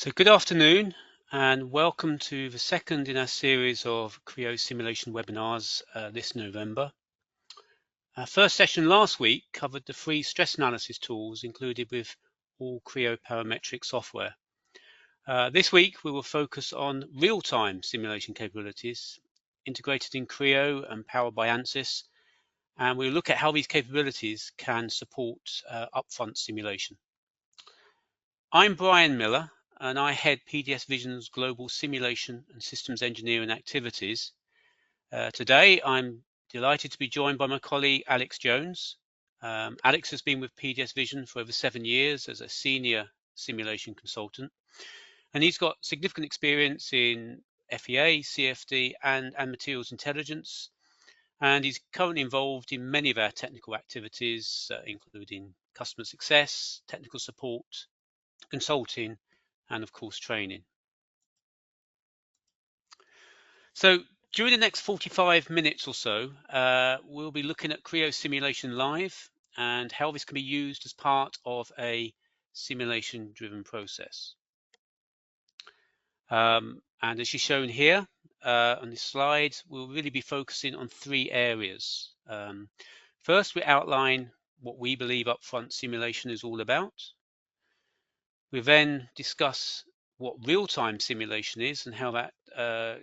So good afternoon and welcome to the second in our series of Creo Simulation webinars this November. Our first session last week covered the free stress analysis tools included with all Creo Parametric software. This week we will focus on real-time simulation capabilities integrated in Creo and powered by Ansys, and we'll look at how these capabilities can support upfront simulation. I'm Brian Miller, and I head PDSVISION's global simulation and systems engineering activities. Today, I'm delighted to be joined by my colleague, Alex Jones. Alex has been with PDSVISION for over 7 years as a senior simulation consultant, and he's got significant experience in FEA, CFD, and materials intelligence, and he's currently involved in many of our technical activities, including customer success, technical support, consulting, and of course training. So during the next 45 minutes or so, we'll be looking at Creo Simulation Live and how this can be used as part of a simulation driven process. And as is shown here on this slide, we'll really be focusing on 3 areas. First, we outline what we believe upfront simulation is all about. We then discuss what real-time simulation is and how that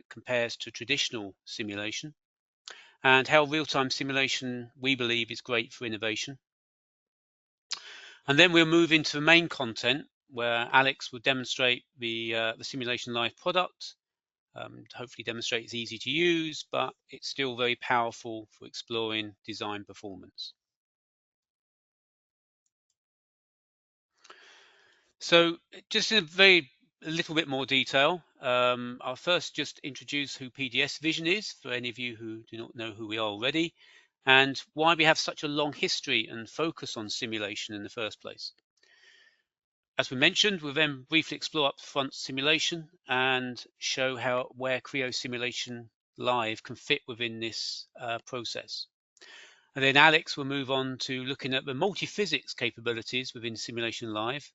compares to traditional simulation, and how real-time simulation we believe is great for innovation. And then we'll move into the main content where Alex will demonstrate the Simulation Live product, hopefully demonstrate it's easy to use, but it's still very powerful for exploring design performance. So just in a little bit more detail, I'll first just introduce who PDSVISION is for any of you who do not know who we are already, and why we have such a long history and focus on simulation in the first place. As we mentioned, we'll then briefly explore upfront simulation and show where Creo Simulation Live can fit within this process. And then Alex will move on to looking at the multi-physics capabilities within Simulation Live.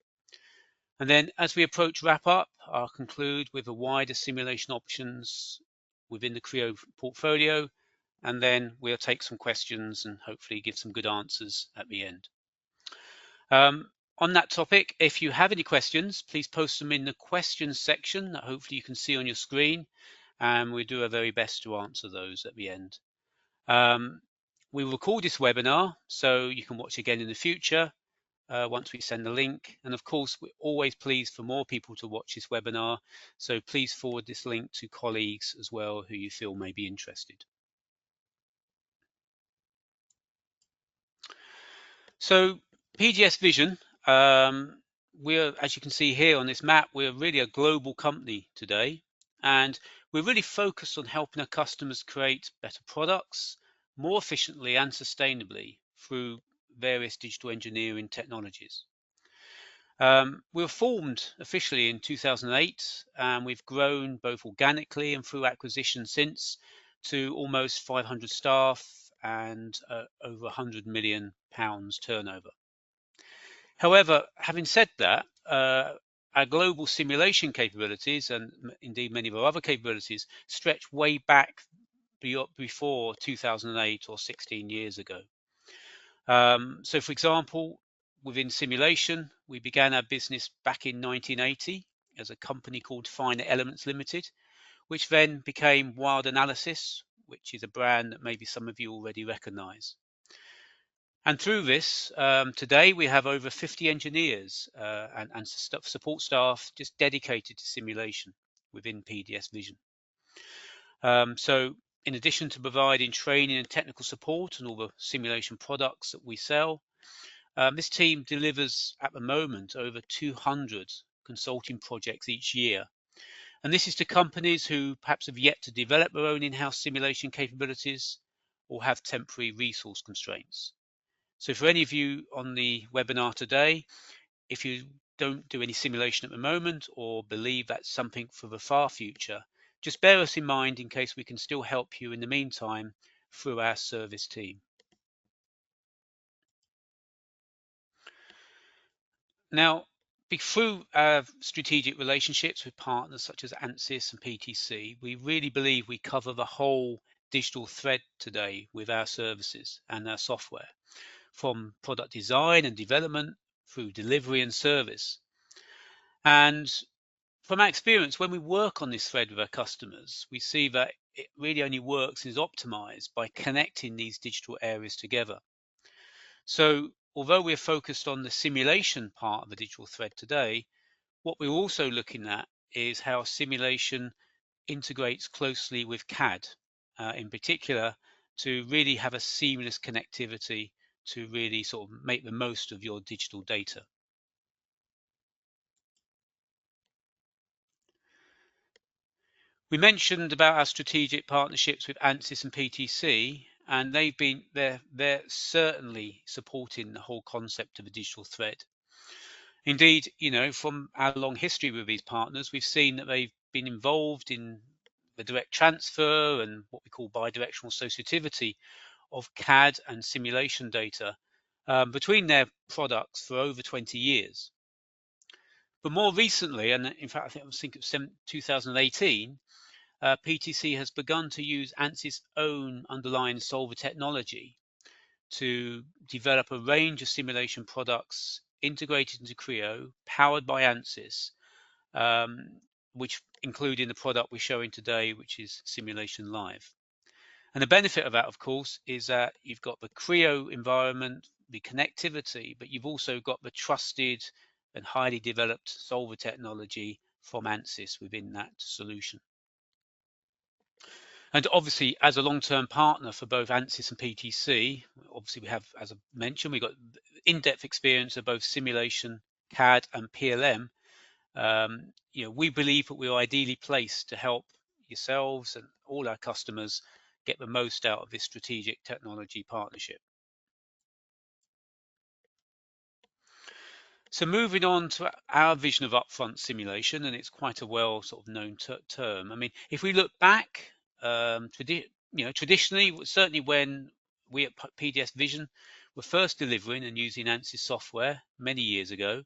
And then as we approach wrap up, I'll conclude with the wider simulation options within the Creo portfolio, and then we'll take some questions and hopefully give some good answers at the end. On that topic, if you have any questions, please post them in the questions section that hopefully you can see on your screen, and we'll do our very best to answer those at the end. We will record this webinar so you can watch again in the future. Once we send the link, and of course we're always pleased for more people to watch this webinar, so please forward this link to colleagues as well who you feel may be interested. So PDSVISION, we're, as you can see here on this map, we're really a global company today, and we're really focused on helping our customers create better products more efficiently and sustainably through various digital engineering technologies. We were formed officially in 2008, and we've grown both organically and through acquisition since to almost 500 staff and over £100 million turnover. However, having said that, our global simulation capabilities, and indeed many of our other capabilities, stretch way back before 2008 or 16 years ago. So for example, within simulation, we began our business back in 1980 as a company called Finer Elements Limited, which then became Wild Analysis, which is a brand that maybe some of you already recognize. And through this, today we have over 50 engineers and support staff just dedicated to simulation within PDSVISION. So in addition to providing training and technical support and all the simulation products that we sell, this team delivers at the moment over 200 consulting projects each year. And this is to companies who perhaps have yet to develop their own in-house simulation capabilities or have temporary resource constraints. So for any of you on the webinar today, if you don't do any simulation at the moment or believe that's something for the far future, just bear us in mind in case we can still help you in the meantime through our service team. Now, through strategic relationships with partners such as Ansys and PTC, we really believe we cover the whole digital thread today with our services and our software, from product design and development through delivery and service. And from our experience, when we work on this thread with our customers, we see that it really only works and is optimized by connecting these digital areas together. So although we're focused on the simulation part of the digital thread today, what we're also looking at is how simulation integrates closely with CAD, in particular, to really have a seamless connectivity to really sort of make the most of your digital data. We mentioned about our strategic partnerships with Ansys and PTC, and they're certainly supporting the whole concept of a digital thread. Indeed, from our long history with these partners, we've seen that they've been involved in the direct transfer and what we call bidirectional associativity of CAD and simulation data between their products for over 20 years. But more recently, and in fact, I think it was 2018, PTC has begun to use Ansys' own underlying solver technology to develop a range of simulation products integrated into Creo, powered by Ansys, which including the product we're showing today, which is Simulation Live. And the benefit of that, of course, is that you've got the Creo environment, the connectivity, but you've also got the trusted and highly developed solver technology from Ansys within that solution. And obviously, as a long-term partner for both Ansys and PTC, obviously we have, as I mentioned, we've got in-depth experience of both simulation, CAD, and PLM. We believe that we're ideally placed to help yourselves and all our customers get the most out of this strategic technology partnership. So moving on to our vision of upfront simulation, and it's quite a well sort of known term. I mean, if we look back, traditionally, certainly when we at PDSVISION were first delivering and using Ansys software many years ago,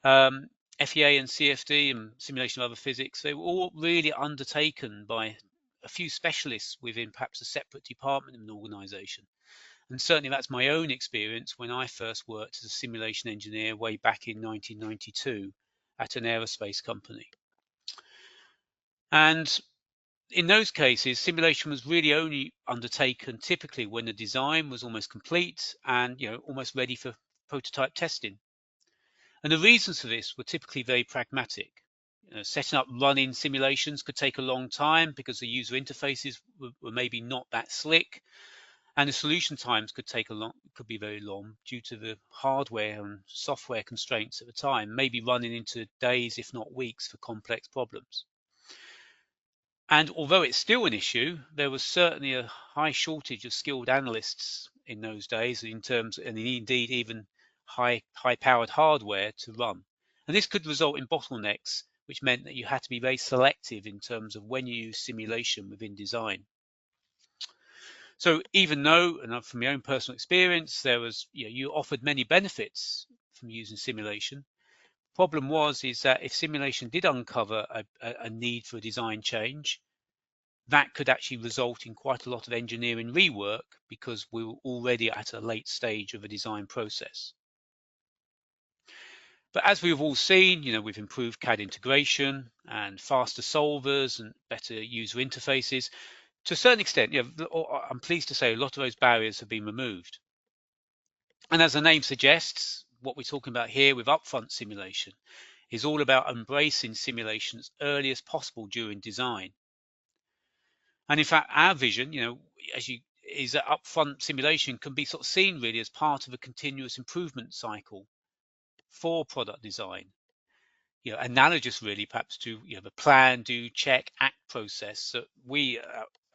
FEA and CFD and simulation of other physics, they were all really undertaken by a few specialists within perhaps a separate department of an organization. And certainly that's my own experience when I first worked as a simulation engineer way back in 1992 at an aerospace company. And in those cases, simulation was really only undertaken typically when the design was almost complete and almost ready for prototype testing. And the reasons for this were typically very pragmatic. Setting up running simulations could take a long time because the user interfaces were maybe not that slick, and the solution times could be very long due to the hardware and software constraints at the time, maybe running into days, if not weeks, for complex problems. And although it's still an issue, there was certainly a high shortage of skilled analysts in those days in terms, and indeed even high-powered hardware to run. And this could result in bottlenecks, which meant that you had to be very selective in terms of when you use simulation within design. So even though, and from my own personal experience, there was, you offered many benefits from using simulation, problem is that if simulation did uncover a need for a design change, that could actually result in quite a lot of engineering rework because we were already at a late stage of a design process. But as we've all seen, we've improved CAD integration and faster solvers and better user interfaces. To a certain extent, I'm pleased to say a lot of those barriers have been removed. And as the name suggests, what we're talking about here with upfront simulation is all about embracing simulation as early as possible during design. And in fact, our vision, is that upfront simulation can be sort of seen really as part of a continuous improvement cycle for product design. Analogous really perhaps to the plan, do, check, act process that we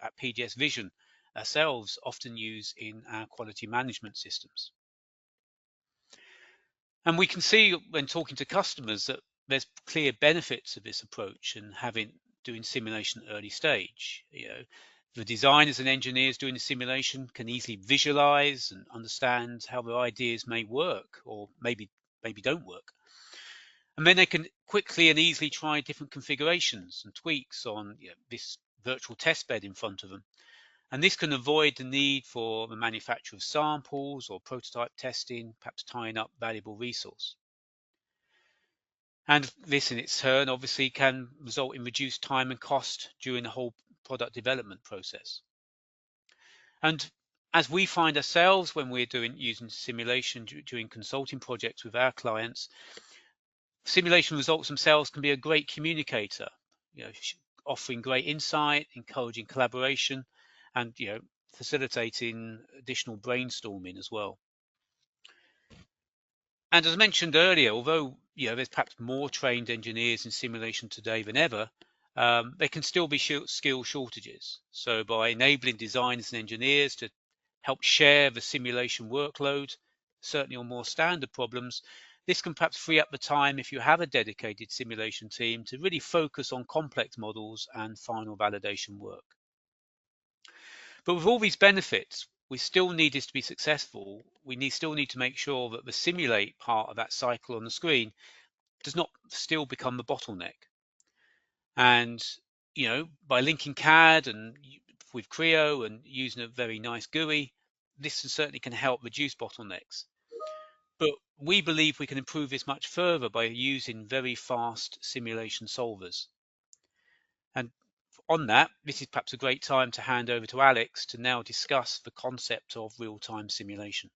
at PDSVISION ourselves often use in our quality management systems. And we can see when talking to customers that there's clear benefits of this approach and doing simulation at early stage. The designers and engineers doing the simulation can easily visualize and understand how their ideas may work or maybe don't work. And then they can quickly and easily try different configurations and tweaks on this virtual test bed in front of them. And this can avoid the need for the manufacture of samples or prototype testing, perhaps tying up valuable resource. And this in its turn obviously can result in reduced time and cost during the whole product development process. And as we find ourselves when we're using simulation during consulting projects with our clients, simulation results themselves can be a great communicator, offering great insight, encouraging collaboration, and facilitating additional brainstorming as well. And as I mentioned earlier, although there's perhaps more trained engineers in simulation today than ever, there can still be skill shortages. So by enabling designers and engineers to help share the simulation workload, certainly on more standard problems, this can perhaps free up the time if you have a dedicated simulation team to really focus on complex models and final validation work. But with all these benefits, we still need this to be successful. We still need to make sure that the simulate part of that cycle on the screen does not still become the bottleneck. And by linking CAD and with Creo and using a very nice GUI, this certainly can help reduce bottlenecks. But we believe we can improve this much further by using very fast simulation solvers. And on that, this is perhaps a great time to hand over to Alex to now discuss the concept of real-time simulation.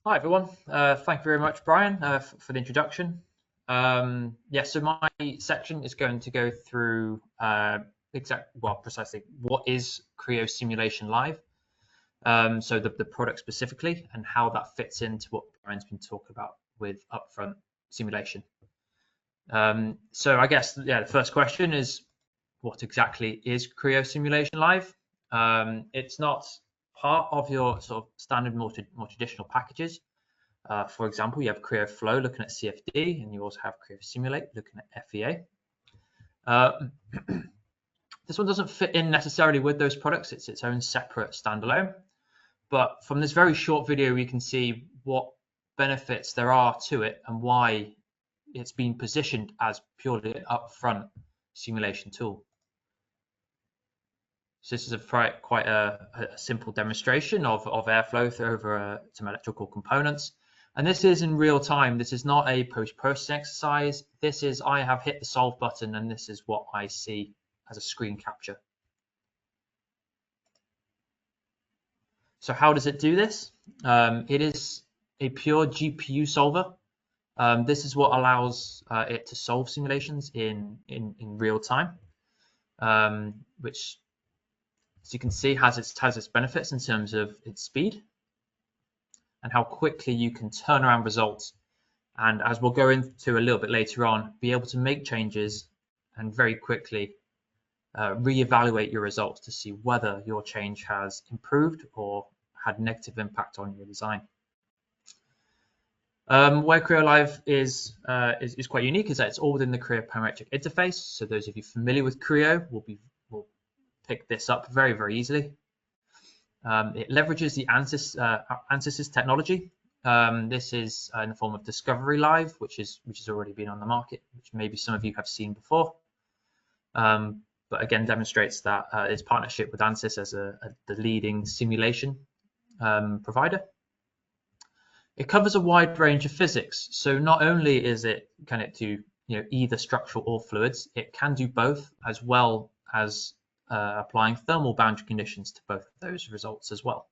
Hi everyone, thank you very much, Brian, for the introduction. So my section is going to go through precisely what is Creo Simulation Live, so the product specifically, and how that fits into what Brian's been talking about with upfront simulation. So I guess the first question is, what exactly is Creo Simulation Live? It's not part of your sort of standard more traditional packages. For example, you have Creo Flow looking at CFD, and you also have Creo Simulate looking at FEA. This one doesn't fit in necessarily with those products. It's its own separate standalone. But from this very short video, we can see what benefits there are to it and why it's been positioned as purely an upfront simulation tool. So this is quite a simple demonstration of airflow over some electrical components. And this is in real time. This is not a post-processing exercise. This is, I have hit the solve button and this is what I see as a screen capture. So how does it do this? It is a pure GPU solver. This is what allows it to solve simulations in real time, which, as you can see, has its benefits in terms of its speed and how quickly you can turn around results. And as we'll go into a little bit later on, be able to make changes and very quickly reevaluate your results to see whether your change has improved or had negative impact on your design. Where Creo Live is quite unique is that it's all within the Creo Parametric interface. So those of you familiar with Creo will pick this up very, very easily. It leverages the Ansys technology. This is in the form of Discovery Live, which has already been on the market, which maybe some of you have seen before. But again, demonstrates that its partnership with Ansys as the leading simulation provider. It covers a wide range of physics. So not only can it do either structural or fluids, it can do both, as well as applying thermal boundary conditions to both of those results as well.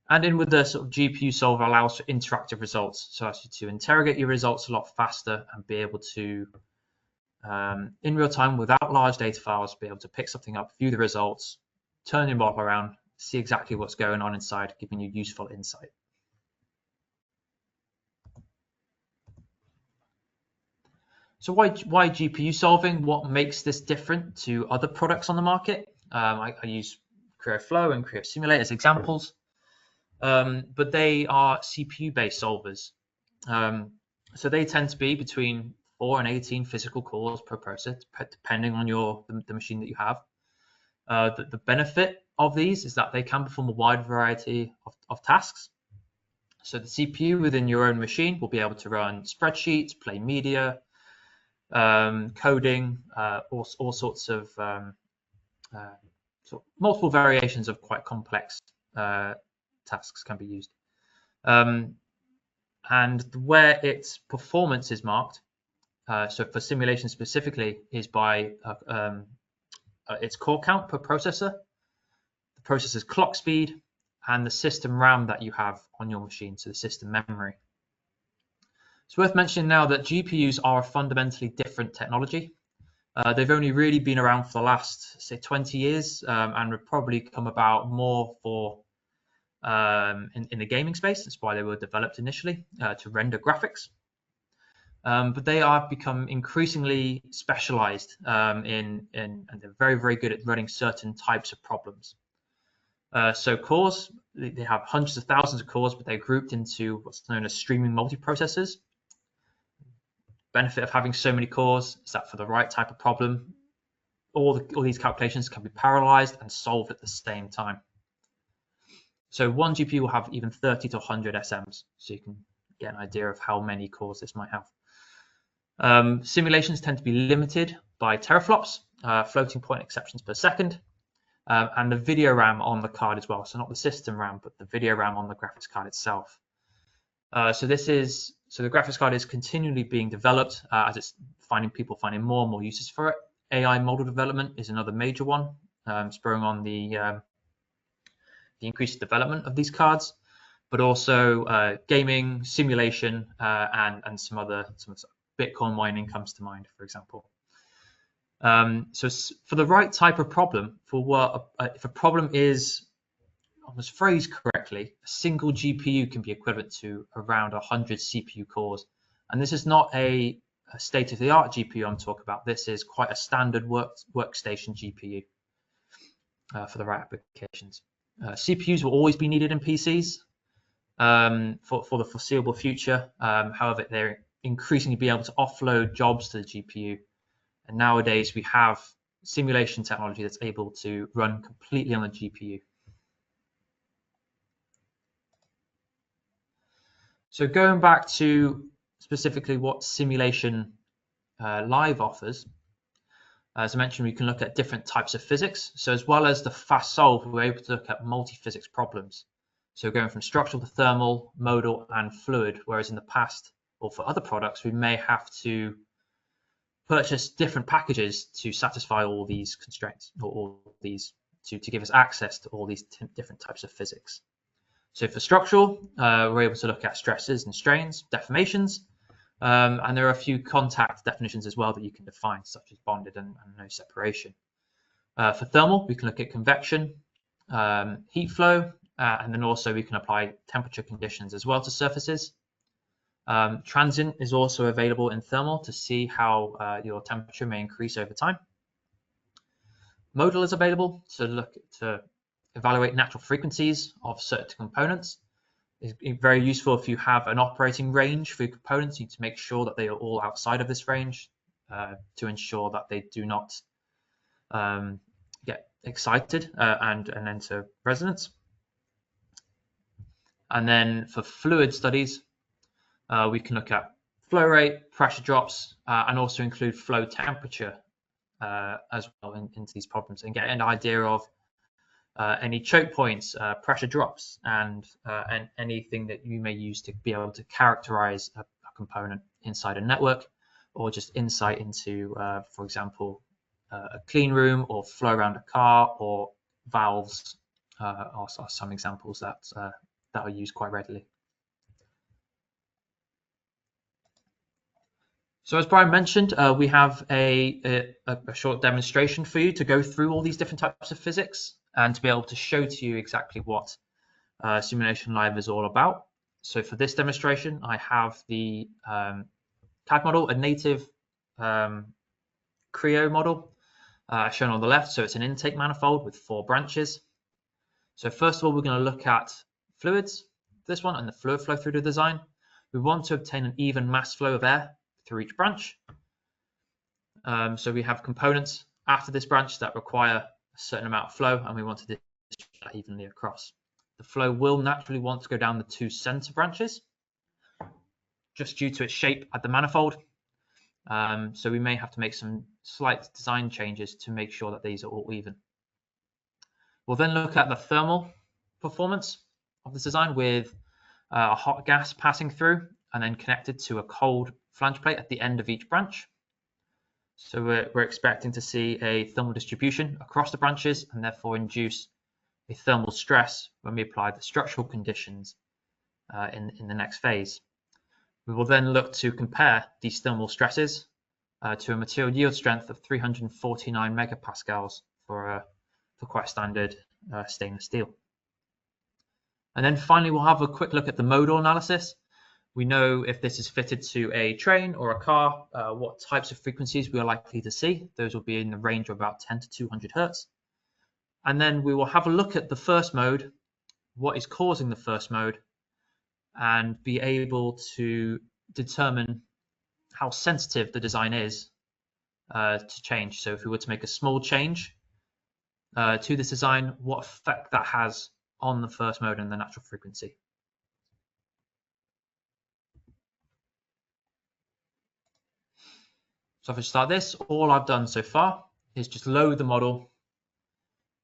And with the sort of GPU solver allows for interactive results, so as to interrogate your results a lot faster and be able to, in real time, without large data files, be able to pick something up, view the results, turn your model around, see exactly what's going on inside, giving you useful insight. So why GPU solving? What makes this different to other products on the market? I use Creo Flow and Creo Simulate as examples, but they are CPU-based solvers. So they tend to be between 4 and 18 physical cores per processor, depending on the machine that you have. The benefit of these is that they can perform a wide variety of tasks. So the CPU within your own machine will be able to run spreadsheets, play media, coding, all sorts of multiple variations of quite complex tasks can be used. And where its performance is marked, so for simulation specifically, is by its core count per processor, the processor's clock speed, and the system RAM that you have on your machine, so the system memory. It's worth mentioning now that GPUs are a fundamentally different technology. They've only really been around for the last, say, 20 years, and have probably come about more for in the gaming space. That's why they were developed initially, to render graphics. But they are become increasingly specialized and they're very, very good at running certain types of problems. So cores, they have hundreds of thousands of cores, but they're grouped into what's known as streaming multiprocessors. Benefit of having so many cores is that for the right type of problem, all these calculations can be parallelized and solved at the same time. So one GPU will have even 30 to 100 SMs, so you can get an idea of how many cores this might have. Simulations tend to be limited by teraflops, floating point exceptions per second, and the video RAM on the card as well. So not the system RAM, but the video RAM on the graphics card itself. So the graphics card is continually being developed as it's people finding more and more uses for it. AI model development is another major one, spurring on the increased development of these cards, but also gaming, simulation, and some Bitcoin mining comes to mind, for example. So for the right type of problem, if a problem is almost phrased correctly, a single GPU can be equivalent to around 100 CPU cores. And this is not a state-of-the-art GPU I'm talking about. This is quite a standard workstation GPU for the right applications. CPUs will always be needed in PCs for the foreseeable future. However, they're increasingly be able to offload jobs to the GPU. And nowadays we have simulation technology that's able to run completely on the GPU. So going back to specifically what Simulation Live offers, as I mentioned, we can look at different types of physics. So as well as the fast solve, we're able to look at multi-physics problems. So going from structural to thermal, modal, and fluid, whereas in the past, or for other products, we may have to purchase different packages to satisfy all these constraints, or all these to give us access to all these different types of physics. So for structural, we're able to look at stresses and strains, deformations, and there are a few contact definitions as well that you can define, such as bonded and no separation. For thermal, we can look at convection, heat flow, and then also we can apply temperature conditions as well to surfaces. Transient is also available in thermal to see how your temperature may increase over time. Modal is available to evaluate natural frequencies of certain components. It's very useful if you have an operating range for your components. You need to make sure that they are all outside of this range to ensure that they do not get excited and enter resonance. And then for fluid studies, we can look at flow rate, pressure drops, and also include flow temperature as well into these problems, and get an idea of any choke points, pressure drops, and anything that you may use to be able to characterize a component inside a network, or just insight into, for example, a clean room, or flow around a car, or valves are some examples that are used quite readily. So as Brian mentioned, we have a short demonstration for you to go through all these different types of physics and to be able to show to you exactly what Simulation Live is all about. So for this demonstration, I have the CAD model, a native Creo model shown on the left. So it's an intake manifold with 4 branches. So first of all, we're going to look at fluids, this one, and the fluid flow through the design. We want to obtain an even mass flow of air through each branch. So we have components after this branch that require a certain amount of flow, and we want to distribute that evenly across. the flow will naturally want to go down the two center branches, just due to its shape at the manifold. So we may have to make some slight design changes to make sure that these are all even. We'll then look at the thermal performance of this design with a hot gas passing through and then connected to a cold flange plate at the end of each branch. So we're expecting to see a thermal distribution across the branches and therefore induce a thermal stress when we apply the structural conditions in the next phase. We will then look to compare these thermal stresses to a material yield strength of 349 megapascals for quite standard stainless steel. And then finally, we'll have a quick look at the modal analysis. We know if this is fitted to a train or a car, what types of frequencies we are likely to see. Those will be in the range of about 10 to 200 hertz. And then we will have a look at the first mode, what is causing the first mode, and be able to determine how sensitive the design is to change. So if we were to make a small change to this design, what effect that has on the first mode and the natural frequency. So if I start this, all I've done so far is just load the model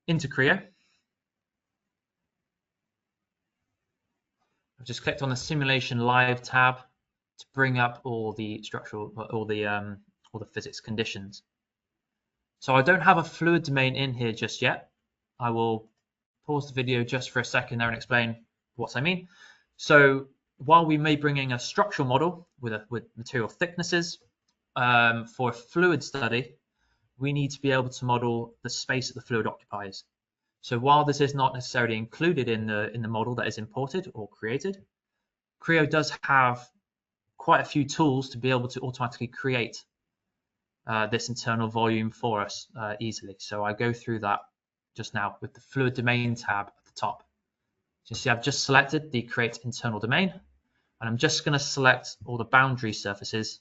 into Creo. I've just clicked on the Simulation Live tab to bring up all the structural, all the physics conditions. So I don't have a fluid domain in here just yet. I will pause the video just for a second there and explain what I mean. So while we may bring in a structural model with material thicknesses, for a fluid study, we need to be able to model the space that the fluid occupies. So while this is not necessarily included in the model that is imported or created, Creo does have quite a few tools to be able to automatically create this internal volume for us easily. So I go through that just now with the fluid domain tab at the top. So you see I've just selected the create internal domain, and I'm just going to select all the boundary surfaces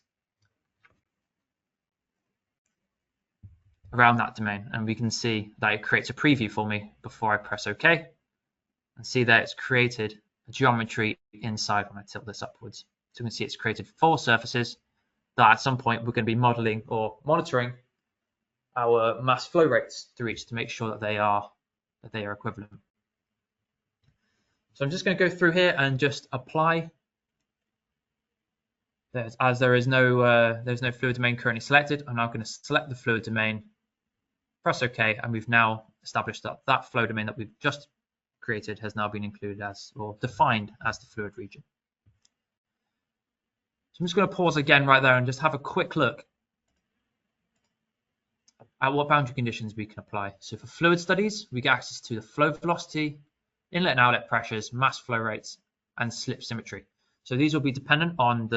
around that domain, and we can see that it creates a preview for me before I press OK, and see that it's created a geometry inside when I tilt this upwards. So we can see it's created 4 surfaces that at some point we're going to be modeling or monitoring our mass flow rates through each to make sure that they are equivalent. So I'm just going to go through here and just apply. As there's no fluid domain currently selected, I'm now going to select the fluid domain, press OK, and we've now established that that flow domain that we've just created has now been included as, or defined as, the fluid region. So I'm just going to pause again right there and just have a quick look at what boundary conditions we can apply. So for fluid studies, we get access to the flow velocity, inlet and outlet pressures, mass flow rates, and slip symmetry. So these will be dependent on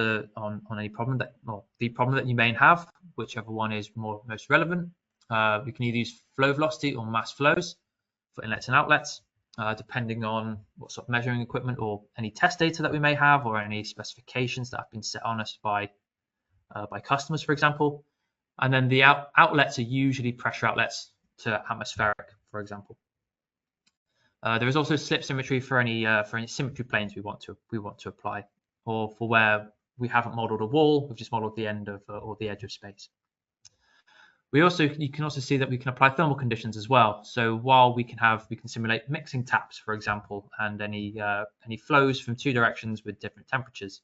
any problem that, or the problem that you may have, whichever one is most relevant. We can either use flow velocity or mass flows for inlets and outlets, depending on what sort of measuring equipment or any test data that we may have, or any specifications that have been set on us by customers, for example. And then the outlets are usually pressure outlets to atmospheric, for example. There is also slip symmetry for any symmetry planes we want to apply, or for where we haven't modeled a wall, we've just modeled the end of or the edge of space. You can also see that we can apply thermal conditions as well. So while we can simulate mixing taps, for example, and any flows from 2 directions with different temperatures,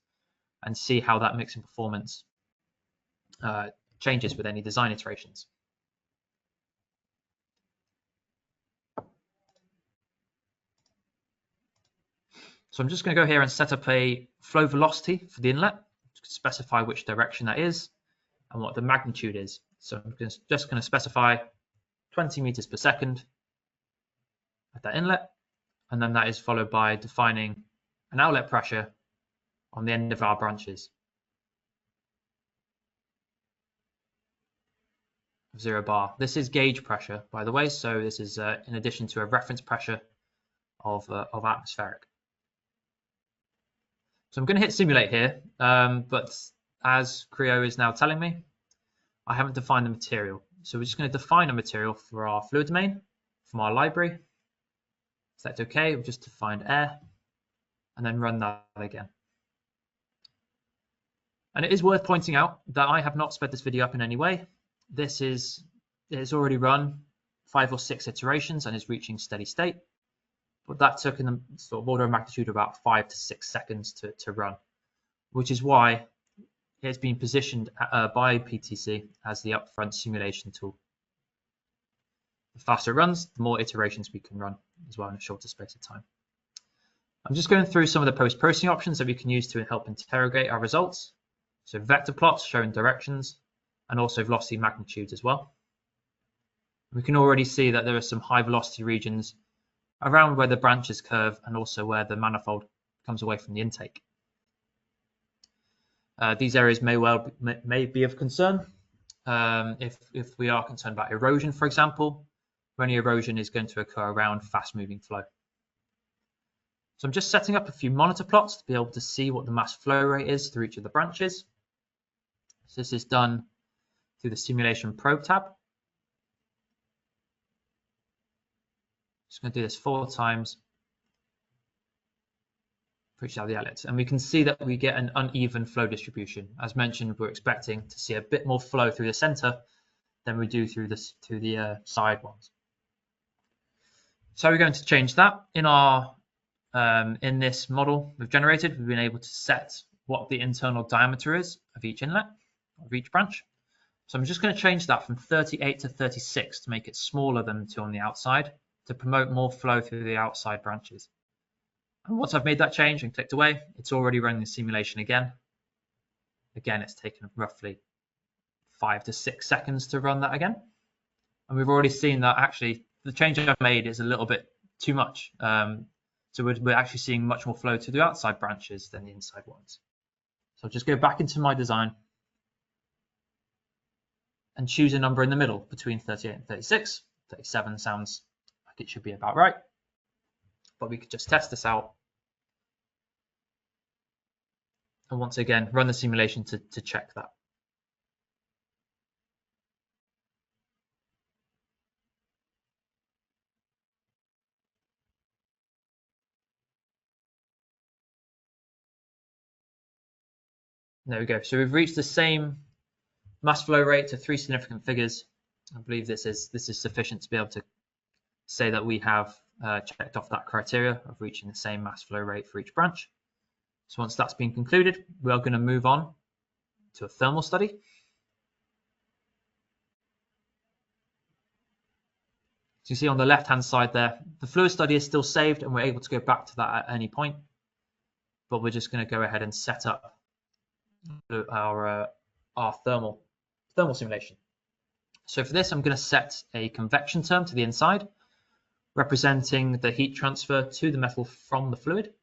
and see how that mixing performance changes with any design iterations. So I'm just going to go here and set up a flow velocity for the inlet, specify which direction that is and what the magnitude is. So I'm just going to specify 20 meters per second at that inlet, and then that is followed by defining an outlet pressure on the end of our branches of 0 bar. This is gauge pressure, by the way, so this is in addition to a reference pressure of atmospheric. So I'm going to hit simulate here, but as Creo is now telling me, I haven't defined the material. So we're just going to define a material for our fluid domain from our library. Select OK, just to find air, and then run that again. And it is worth pointing out that I have not sped this video up in any way. It's already run 5 or 6 iterations and is reaching steady state. But that took in the sort of order of magnitude about 5 to 6 seconds to run, which is why it's been positioned by PTC as the upfront simulation tool. The faster it runs, the more iterations we can run as well in a shorter space of time. I'm just going through some of the post-processing options that we can use to help interrogate our results. So vector plots showing directions and also velocity magnitudes as well. We can already see that there are some high velocity regions around where the branches curve and also where the manifold comes away from the intake. These areas may be of concern if we are concerned about erosion, for example, where any erosion is going to occur around fast-moving flow. So I'm just setting up a few monitor plots to be able to see what the mass flow rate is through each of the branches. So this is done through the Simulation Probe tab. Just going to do this 4 times for each of the outlets, and we can see that we get an uneven flow distribution. As mentioned, we're expecting to see a bit more flow through the center than we do through the side ones. So we're going to change that in this model we've generated. We've been able to set what the internal diameter is of each inlet, of each branch. So I'm just going to change that from 38 to 36 to make it smaller than the two on the outside, to promote more flow through the outside branches. And once I've made that change and clicked away, it's already running the simulation again. Again, it's taken roughly 5 to 6 seconds to run that again. And we've already seen that actually the change I've made is a little bit too much. So we're actually seeing much more flow to the outside branches than the inside ones. So I'll just go back into my design and choose a number in the middle between 38 and 36. 37 sounds like it should be about right, but we could just test this out. And once again, run the simulation to check that. There we go. So we've reached the same mass flow rate to 3 significant figures. I believe this is sufficient to be able to say that we have checked off that criteria of reaching the same mass flow rate for each branch. So once that's been concluded, we are going to move on to a thermal study. So you see on the left-hand side there, the fluid study is still saved and we're able to go back to that at any point. But we're just going to go ahead and set up our thermal simulation. So for this, I'm going to set a convection term to the inside, representing the heat transfer to the metal from the fluid.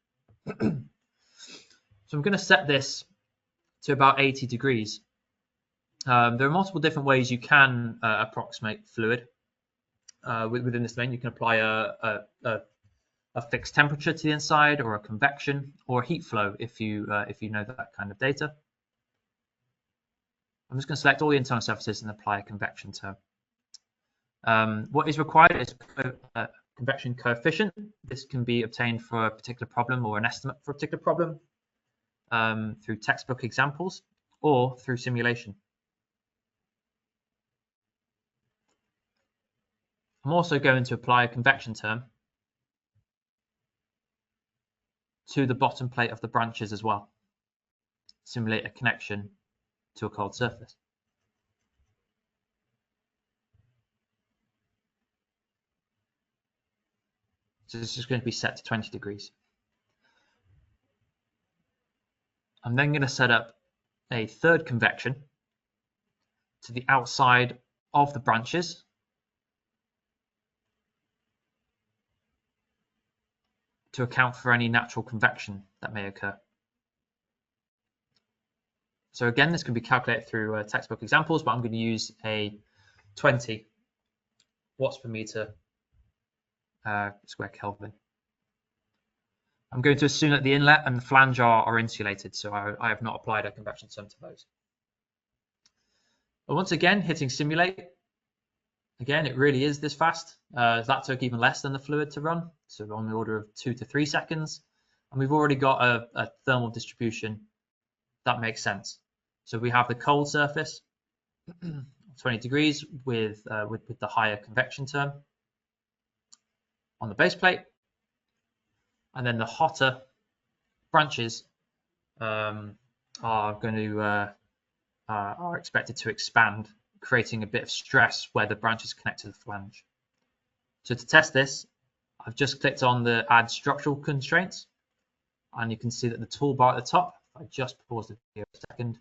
So I'm going to set this to about 80 degrees. There are multiple different ways you can approximate fluid within this domain. You can apply a fixed temperature to the inside, or a convection, or a heat flow if you know that kind of data. I'm just going to select all the internal surfaces and apply a convection term. What is required is a convection coefficient. This can be obtained for a particular problem or an estimate for a particular problem through textbook examples or through simulation. I'm also going to apply a convection term to the bottom plate of the branches as well. Simulate a connection to a cold surface. So this is going to be set to 20 degrees. I'm then going to set up a third convection to the outside of the branches to account for any natural convection that may occur. So again, this can be calculated through textbook examples, but I'm going to use a 20 watts per meter square Kelvin. I'm going to assume that the inlet and the flange are insulated, so I have not applied a convection term to those. But once again, hitting simulate, again, it really is this fast. That took even less than the fluid to run. so on the order of 2 to 3 seconds. And we've already got a thermal distribution that makes sense. So we have the cold surface, 20 degrees with the higher convection term on the base plate. And then the hotter branches are expected to expand, creating a bit of stress where the branches connect to the flange. So to test this, I've just clicked on the add structural constraints, and you can see that the toolbar at the top, if I just pause the video a second,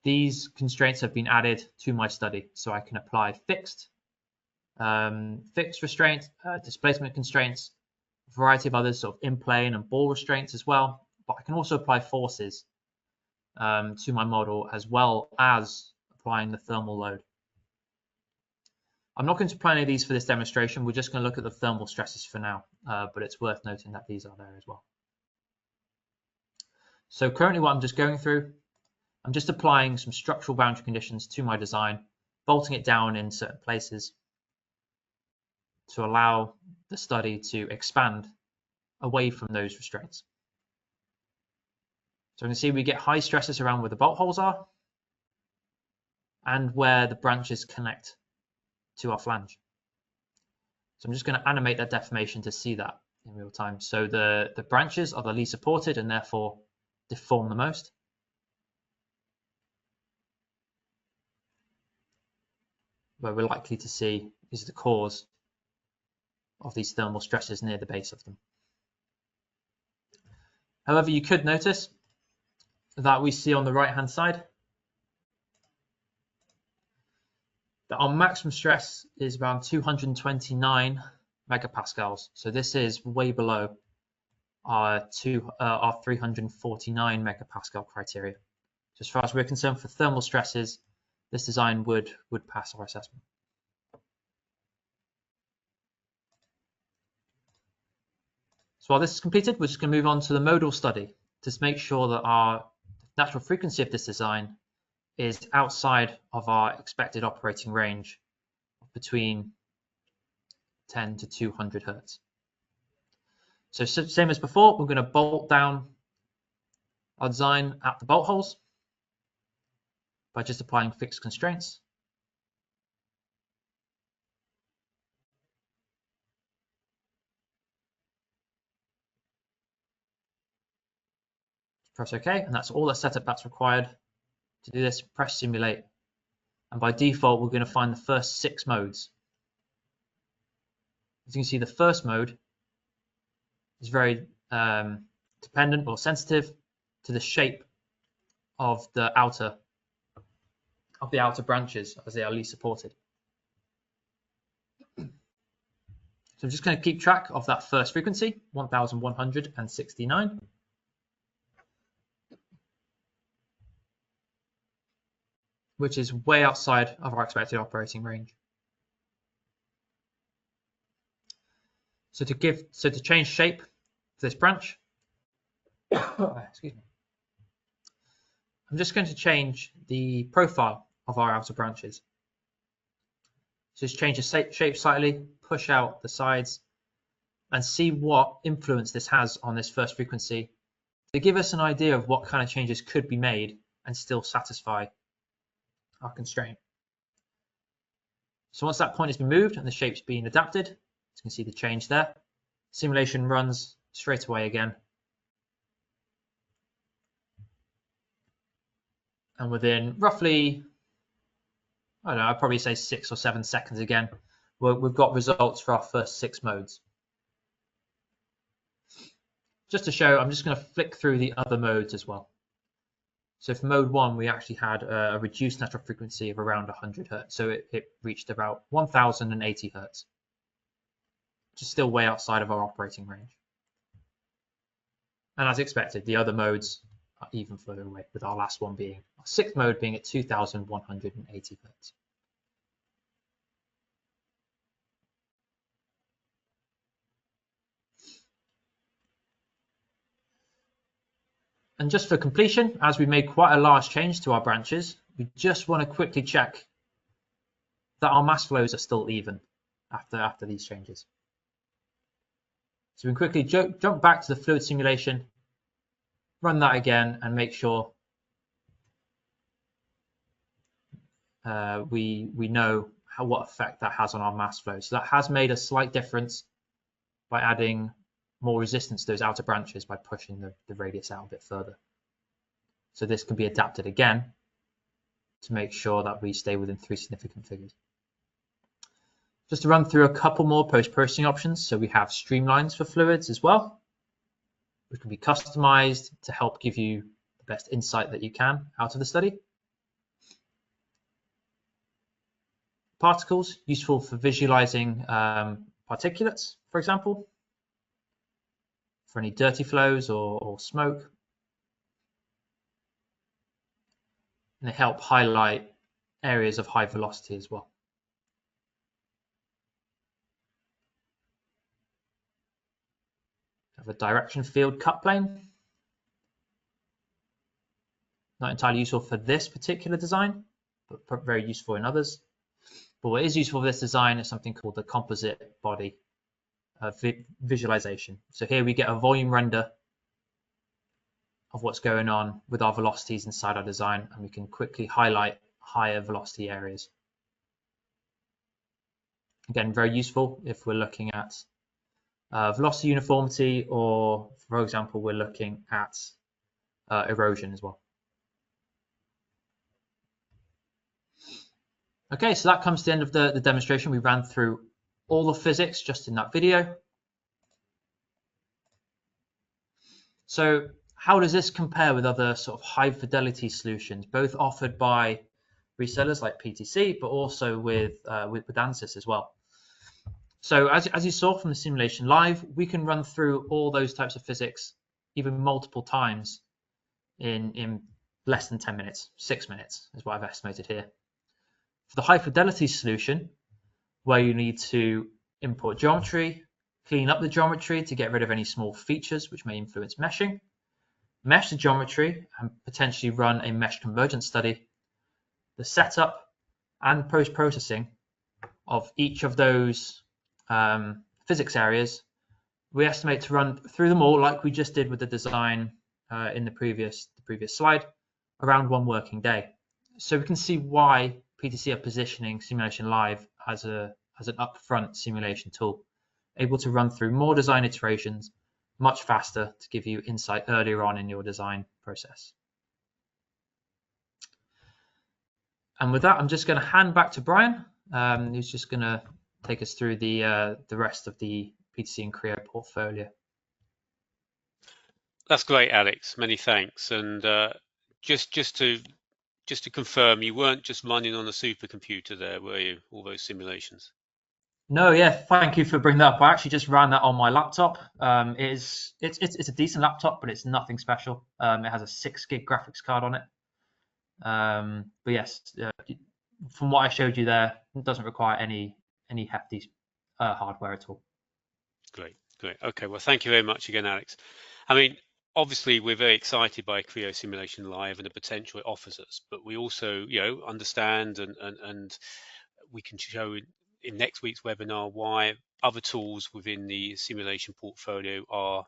these constraints have been added to my study, so I can apply fixed restraint, displacement constraints, a variety of others, sort of in-plane and ball restraints as well. But I can also apply forces to my model, as well as applying the thermal load. I'm not going to apply any of these for this demonstration. We're just going to look at the thermal stresses for now, but it's worth noting that these are there as well. So currently what I'm just going through, I'm just applying some structural boundary conditions to my design, bolting it down in certain places to allow the study to expand away from those restraints. So you can see we get high stresses around where the bolt holes are and where the branches connect to our flange. So I'm just going to animate that deformation to see that in real time. So the branches are the least supported and therefore deform the most. Where we're likely to see is the cause of these thermal stresses near the base of them. However, you could notice that we see on the right hand side that our maximum stress is around 229 megapascals. So this is way below our 349 megapascal criteria. So as far as we're concerned for thermal stresses, this design would pass our assessment. So while this is completed, we're just going to move on to the modal study to make sure that our natural frequency of this design is outside of our expected operating range of between 10 to 200 hertz. So same as before, we're going to bolt down our design at the bolt holes by just applying fixed constraints. Press OK, and that's all the setup that's required to do this. Press simulate, and by default we're going to find the first 6 modes. As you can see, the first mode is very dependent or sensitive to the shape of the outer branches as they are least supported. So I'm just going to keep track of that first frequency, 1169. Which is way outside of our expected operating range. So to change shape for this branch, excuse me, I'm just going to change the profile of our outer branches. So just change the shape slightly, push out the sides, and see what influence this has on this first frequency to give us an idea of what kind of changes could be made and still satisfy our constraint. So once that point has been moved and the shape's been adapted, you can see the change there. Simulation runs straight away again. And within roughly, I don't know, I'd probably say 6 or 7 seconds again, we've got results for our first 6 modes. Just to show, I'm just going to flick through the other modes as well. So for mode 1, we actually had a reduced natural frequency of around 100 hertz. So it reached about 1080 hertz, which is still way outside of our operating range. And as expected, the other modes are even further away, with our last one being, our 6th mode being at 2180 hertz. And just for completion, as we made quite a large change to our branches, we just want to quickly check that our mass flows are still even. after these changes. So we can quickly jump back to the fluid simulation, run that again, and make sure we know what effect that has on our mass flow. So that has made a slight difference by adding more resistance to those outer branches by pushing the radius out a bit further. So this can be adapted again to make sure that we stay within 3 significant figures. Just to run through a couple more post-processing options. So we have streamlines for fluids as well, which can be customized to help give you the best insight that you can out of the study. Particles, useful for visualizing particulates, for example, for any dirty flows or smoke. And they help highlight areas of high velocity as well. Have a direction field cut plane. Not entirely useful for this particular design, but very useful in others. But what is useful for this design is something called the composite body visualization. So here we get a volume render of what's going on with our velocities inside our design, and we can quickly highlight higher velocity areas. Again, very useful if we're looking at velocity uniformity, or for example, we're looking at erosion as well. Okay, so that comes to the end of the demonstration. We ran through all the physics just in that video. So how does this compare with other sort of high fidelity solutions, both offered by resellers like PTC, but also with Ansys as well? So as you saw from the simulation live, we can run through all those types of physics even multiple times in less than 10 minutes, 6 minutes is what I've estimated here. For the high fidelity solution, where you need to import geometry, clean up the geometry to get rid of any small features which may influence meshing, mesh the geometry and potentially run a mesh convergence study, the setup and post-processing of each of those physics areas, we estimate to run through them all like we just did with the design in the previous slide, around 1 working day. So we can see why PTC are positioning Simulation Live as an upfront simulation tool, able to run through more design iterations much faster to give you insight earlier on in your design process. And with that, I'm just going to hand back to Brian, who's just going to take us through the rest of the PTC and Creo portfolio. That's great, Alex. Many thanks. And just to confirm, you weren't just running on a supercomputer there, were you? All those simulations? No, yeah. Thank you for bringing that up. I actually just ran that on my laptop. It's a decent laptop, but it's nothing special. It has a 6 gig graphics card on it. But yes, from what I showed you there, it doesn't require any hefty hardware at all. Great. Okay, well, thank you very much again, Alex. I mean, obviously, we're very excited by Creo Simulation Live and the potential it offers us, but we also, understand and we can show in next week's webinar why other tools within the simulation portfolio are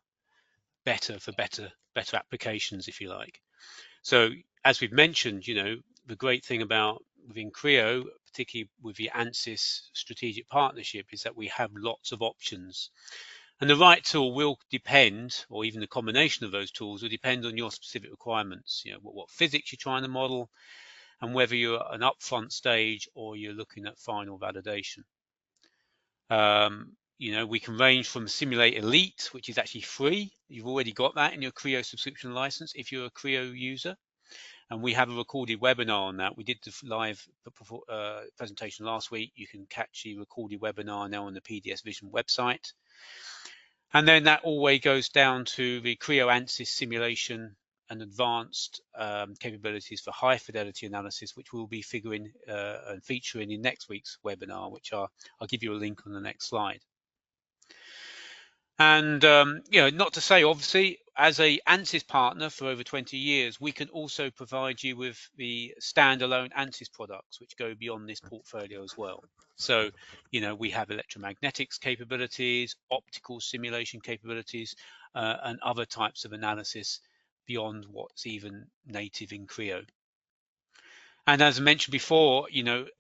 better for better applications, if you like. So as we've mentioned, the great thing about within Creo, particularly with the Ansys strategic partnership, is that we have lots of options. And the right tool will depend, or even the combination of those tools will depend on your specific requirements, what physics you're trying to model, and whether you're at an upfront stage or you're looking at final validation. We can range from Simulate Elite, which is actually free. You've already got that in your Creo subscription license if you're a Creo user. And we have a recorded webinar on that. We did the live presentation last week. You can catch the recorded webinar now on the PDSVISION website. And then that always goes down to the Creo Ansys simulation and advanced capabilities for high fidelity analysis, which we'll be figuring and featuring in next week's webinar, which I'll give you a link on the next slide. And not to say, obviously, as a Ansys partner for over 20 years, we can also provide you with the standalone Ansys products, which go beyond this portfolio as well. So, we have electromagnetics capabilities, optical simulation capabilities, and other types of analysis beyond what's even native in Creo. And as I mentioned before,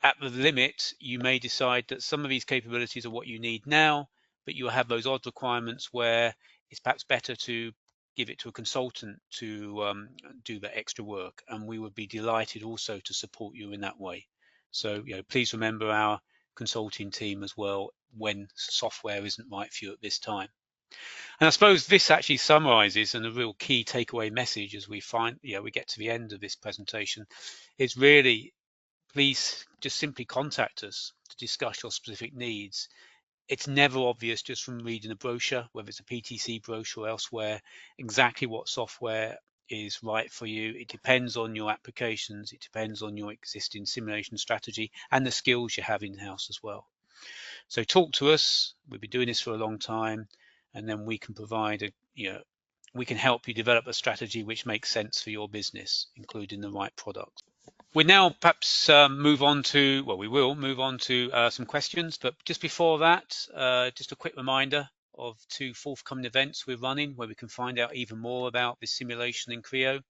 at the limit, you may decide that some of these capabilities are what you need now, but you have those odd requirements where it's perhaps better to give it to a consultant to do the extra work. And we would be delighted also to support you in that way. So, please remember our consulting team as well when software isn't right for you at this time. And I suppose this actually summarizes, and a real key takeaway message as we get to the end of this presentation, is really, please just simply contact us to discuss your specific needs. It's never obvious just from reading a brochure, whether it's a PTC brochure or elsewhere, exactly what software is right for you. It depends on your applications, it depends on your existing simulation strategy and the skills you have in-house as well. So talk to us. We've been doing this for a long time, and then we can provide we can help you develop a strategy which makes sense for your business, including the right product. We now perhaps move on to, we will move on to some questions, but just before that, just a quick reminder of 2 forthcoming events we're running where we can find out even more about this simulation in Creo.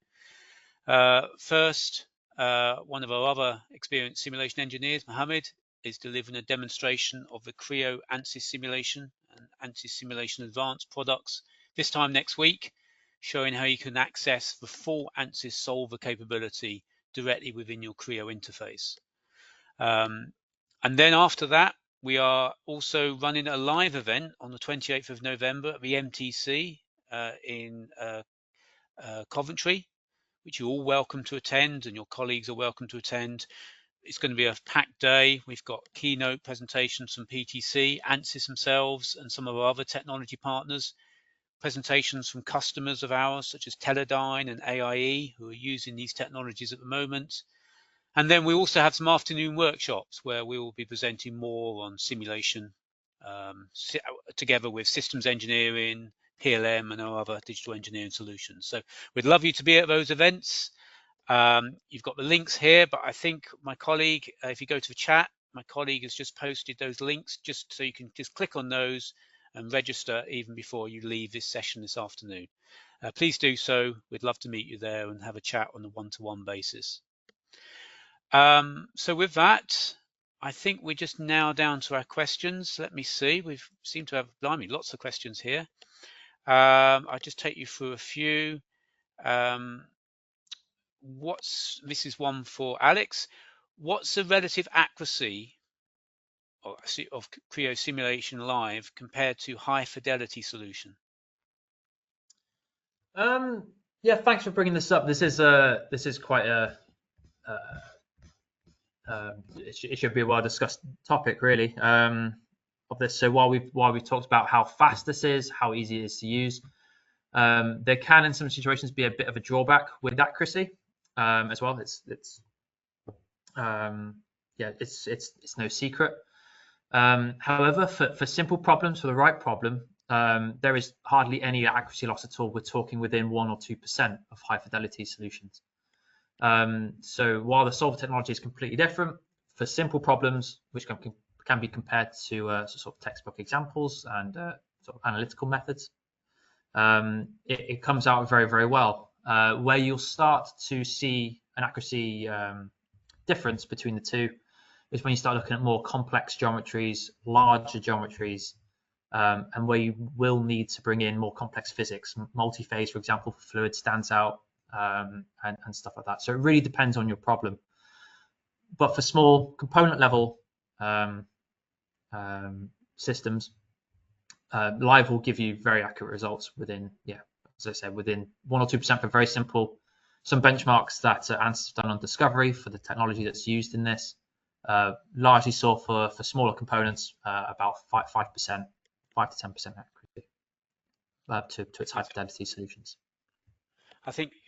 First, one of our other experienced simulation engineers, Mohammed, is delivering a demonstration of the Creo Ansys Simulation and Ansys Simulation Advanced products, this time next week, showing how you can access the full Ansys solver capability directly within your Creo interface. And then after that, we are also running a live event on the 28th of November at the MTC in Coventry, which you're all welcome to attend and your colleagues are welcome to attend. It's going to be a packed day. We've got keynote presentations from PTC, Ansys themselves, and some of our other technology partners, presentations from customers of ours, such as Teledyne and AIE, who are using these technologies at the moment. And then we also have some afternoon workshops where we will be presenting more on simulation, together with systems engineering, PLM, and our other digital engineering solutions. So we'd love you to be at those events. You've got the links here, but I think my colleague, if you go to the chat, my colleague has just posted those links just so you can just click on those and register even before you leave this session this afternoon. Please do so. We'd love to meet you there and have a chat on a one-to-one basis. So with that, I think we're just now down to our questions. Let me see. We seem to have, blimey, lots of questions here. I'll just take you through a few. This is one for Alex. What's the relative accuracy of Creo Simulation Live compared to high fidelity solution? Yeah, thanks for bringing this up. This is quite a it should be a well discussed topic, really, of this. So while we've talked about how fast this is, how easy it is to use, there can in some situations be a bit of a drawback with accuracy as well. It's no secret. However, for simple problems, for the right problem, there is hardly any accuracy loss at all. We're talking within 1 or 2% of high fidelity solutions. So while the solver technology is completely different, for simple problems, which can be compared to sort of textbook examples and sort of analytical methods, it comes out very, very well. Where you'll start to see an accuracy difference between the two is when you start looking at more complex geometries, larger geometries, and where you will need to bring in more complex physics. Multi-phase, for example, for fluid stands out, and stuff like that. So it really depends on your problem. But for small component level systems, Live will give you very accurate results within, as I said, within 1 or 2% for very simple. Some benchmarks that Ansys have done on Discovery for the technology that's used in this largely saw for smaller components about 5% to 10% accuracy to its high fidelity solutions.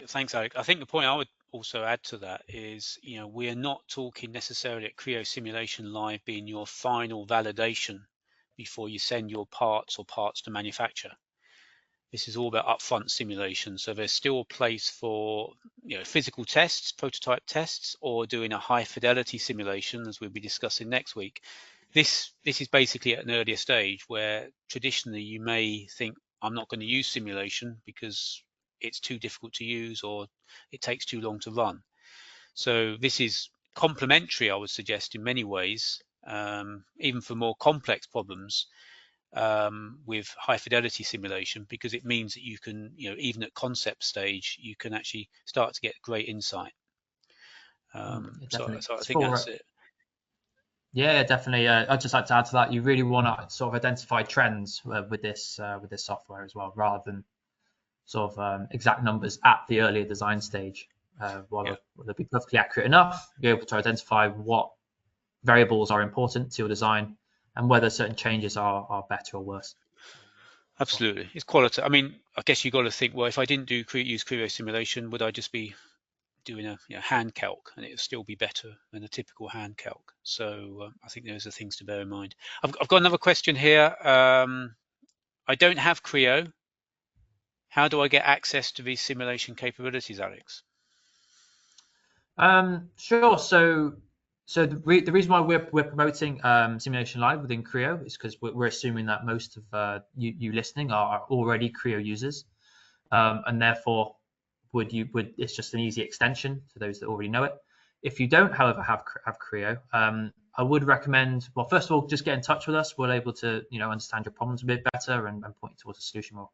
Thanks, Alex. I think the point I would also add to that is, we are not talking necessarily at Creo Simulation Live being your final validation before you send your parts to manufacture. This is all about upfront simulation. So there's still a place for physical tests, prototype tests, or doing a high fidelity simulation, as we'll be discussing next week. This is basically at an earlier stage where traditionally you may think, I'm not going to use simulation because it's too difficult to use or it takes too long to run. So this is complementary, I would suggest, in many ways, even for more complex problems, with high fidelity simulation, because it means that you can, even at concept stage, you can actually start to get great insight. So I think that's it. Yeah, definitely. I'd just like to add to that. You really want to sort of identify trends with this software as well, rather than sort of exact numbers at the earlier design stage. While they'll be perfectly accurate enough, be able to identify what variables are important to your design and whether certain changes are better or worse. Absolutely, it's quality. I mean, I guess you got to think, well, if I didn't use Creo Simulation, would I just be doing a hand calc, and it would still be better than a typical hand calc? So I think those are things to bear in mind. I've got another question here. I don't have Creo. How do I get access to these simulation capabilities, Alex? Sure. So the reason why we're promoting Simulation Live within Creo is because we're assuming that most of you listening are already Creo users, and therefore it's just an easy extension for those that already know it. If you don't, however, have Creo, I would recommend, well, first of all, just get in touch with us. We're able to understand your problems a bit better and point towards a solution more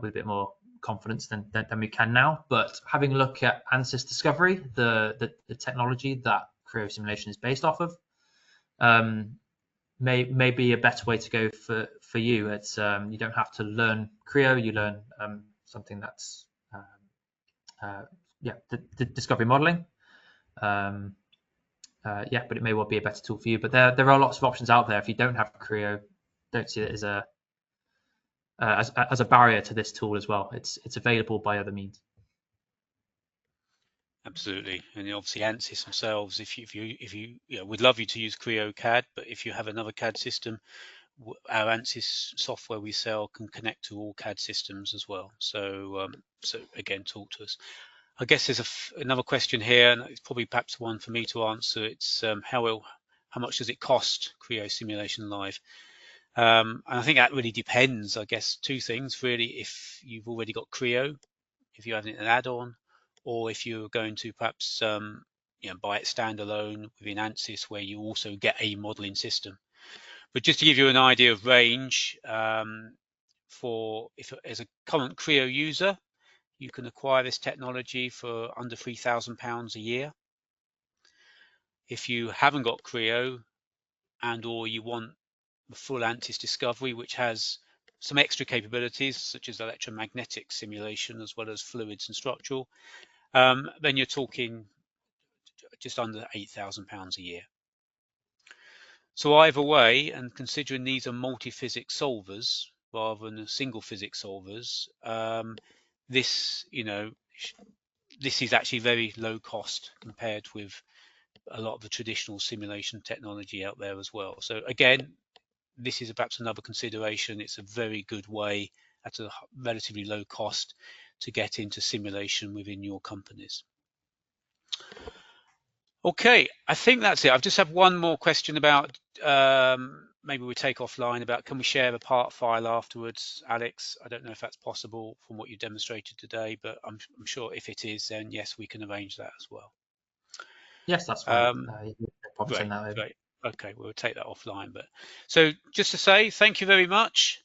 with a bit more confidence than we can now. But having a look at Ansys Discovery, the technology that Creo Simulation is based off of, may be a better way to go for you. It's you don't have to learn Creo, you learn something that's the discovery modeling. But it may well be a better tool for you. But there are lots of options out there. If you don't have Creo, don't see it as a barrier to this tool as well. It's available by other means. Absolutely, and obviously Ansys themselves, if you we'd love you to use Creo CAD, but if you have another CAD system, our Ansys software we sell can connect to all CAD systems as well. So again, talk to us. I guess there's another question here, and it's probably perhaps one for me to answer. It's how much does it cost, Creo Simulation Live? And I think that really depends. I guess two things really: if you've already got Creo, if you have an add-on, or if you're going to perhaps buy it standalone within Ansys, where you also get a modeling system. But just to give you an idea of range, if as a current Creo user, you can acquire this technology for under £3,000 a year. If you haven't got Creo or you want the full Ansys Discovery, which has some extra capabilities such as electromagnetic simulation as well as fluids and structural, then you're talking just under £8,000 a year. So either way, and considering these are multi-physics solvers rather than single physics solvers, this is actually very low cost compared with a lot of the traditional simulation technology out there as well. So again, this is perhaps another consideration. It's a very good way at a relatively low cost to get into simulation within your companies. Okay, I think that's it. I've just have one more question about maybe we take offline about, can we share a part file afterwards, Alex? I don't know if that's possible from what you demonstrated today, but I'm sure if it is, then yes, we can arrange that as well. Yes, that's fine. Great. Okay, we'll take that offline. But so just to say, thank you very much.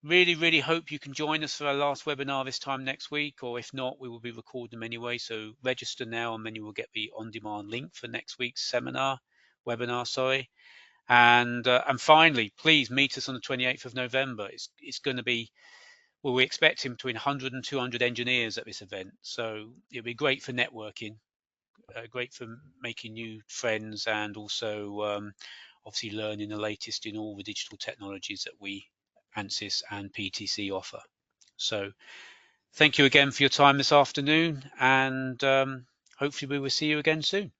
Really hope you can join us for our last webinar this time next week, or if not, we will be recording them anyway. So register now, and then you will get the on-demand link for next week's webinar. And finally, please meet us on the 28th of November. It's going to be, well, we're expecting between 100 and 200 engineers at this event. So it'll be great for networking, great for making new friends, and also obviously learning the latest in all the digital technologies that we, Ansys and PTC, offer. So thank you again for your time this afternoon, and hopefully we will see you again soon.